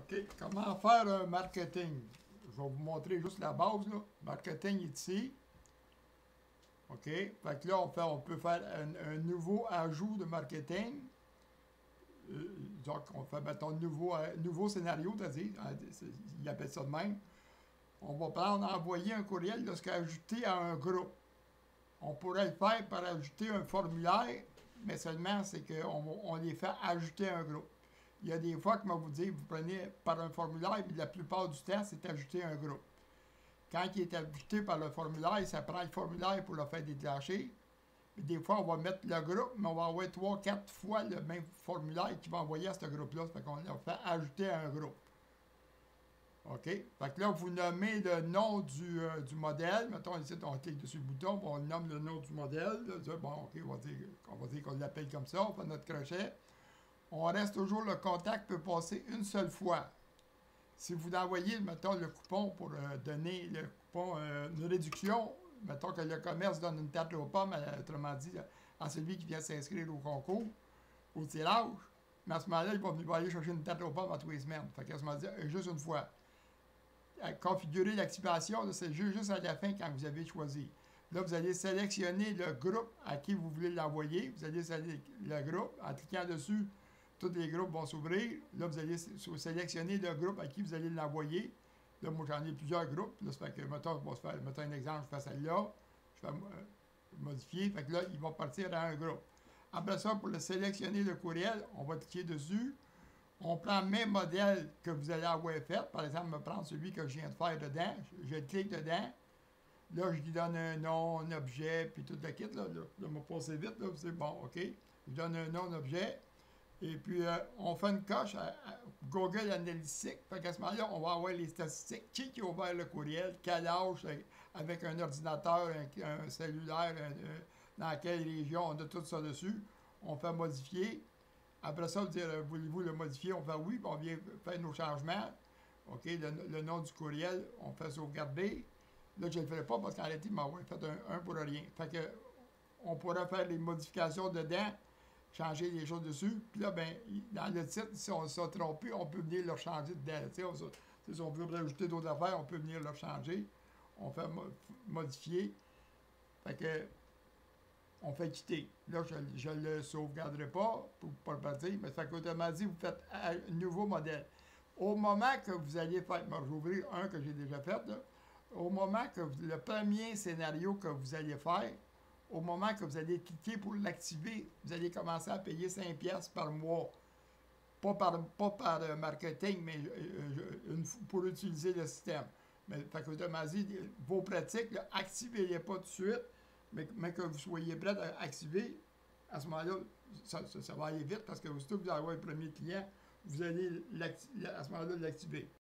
OK. Comment faire un marketing? Je vais vous montrer juste la base, là. Marketing est ici. OK. Fait que là, on peut faire un nouveau ajout de marketing. Donc, on fait, mettons, nouveau scénario, c'est-à-dire, il appelle ça de même. On va prendre, envoyer un courriel lorsqu'il ajouté à un groupe. On pourrait le faire par ajouter un formulaire, mais seulement c'est qu'on les fait ajouter à un groupe. Il y a des fois que moi vous dire, vous prenez par un formulaire, mais la plupart du temps, c'est ajouter à un groupe. Quand il est ajouté par le formulaire, ça prend le formulaire pour le faire déclencher. Et des fois, on va mettre le groupe, mais on va envoyer 3-4 fois le même formulaire qui va envoyer à ce groupe-là. Ça fait qu'on l'a fait ajouter à un groupe. OK? Fait que là, vous nommez le nom du modèle. Mettons, ici, on clique dessus le bouton, on nomme le nom du modèle. Là, bon, OK, on va dire qu'on l'appelle comme ça, on fait notre crochet. On reste toujours, le contact peut passer une seule fois. Si vous envoyez, mettons, le coupon pour donner le coupon de réduction, mettons que le commerce donne une tarte aux pommes, autrement dit, à celui qui vient s'inscrire au concours, au tirage, mais à ce moment-là, il va aller chercher une tarte aux pommes à tous les semaines. Fait qu'à ce moment-là, juste une fois. Configurer l'activation, c'est juste à la fin quand vous avez choisi. Là, vous allez sélectionner le groupe à qui vous voulez l'envoyer. Vous allez sélectionner le groupe. En cliquant dessus, tous les groupes vont s'ouvrir. Là, vous allez sélectionner le groupe à qui vous allez l'envoyer. Là, moi, j'en ai plusieurs groupes. Là, ça fait que, mettons un exemple, je fais celle-là. Je fais modifier. Fait que là, il va partir dans un groupe. Après ça, pour le sélectionner le courriel, on va cliquer dessus. On prend le même modèle que vous allez avoir fait. Par exemple, me prendre celui que je viens de faire dedans. Je clique dedans. Là, je lui donne un nom, un objet, puis tout le kit. Là, m'a passé vite. Là, c'est bon, OK. Je donne un nom, un objet. Et puis, on fait une coche à Google Analytics. Fait qu'à ce moment-là, on va avoir les statistiques. Qui a ouvert le courriel, quel âge, avec un ordinateur, un cellulaire, dans quelle région, on a tout ça dessus. On fait modifier. Après ça, vous dire, voulez-vous le modifier? On fait oui, puis on vient faire nos changements. OK, le nom du courriel, on fait sauvegarder. Là, je ne le ferai pas parce qu'en réalité, il m'a fait un pour rien. Fait que, on pourra faire les modifications dedans, changer les choses dessus. Puis là, ben, dans le titre, si on s'est trompé, on peut venir le changer dedans. Si on veut rajouter d'autres affaires, on peut venir le changer. On fait modifier. Fait que, on fait quitter. Là, je ne le sauvegarderai pas pour ne pas le partir, mais ça fait qu'autrement dit, vous faites un nouveau modèle. Au moment que vous allez faire, je vais ouvrir un que j'ai déjà fait, là. Au moment que le premier scénario que vous allez faire, au moment que vous allez cliquer pour l'activer, vous allez commencer à payer 5$ par mois. Pas par marketing, mais pour utiliser le système. Mais fait qu'autrement dit, vos pratiques, activez-les pas tout de suite. Mais que vous soyez prêt à activer, à ce moment-là, ça va aller vite parce que aussitôt que vous allez avoir le premier client, vous allez à ce moment-là l'activer.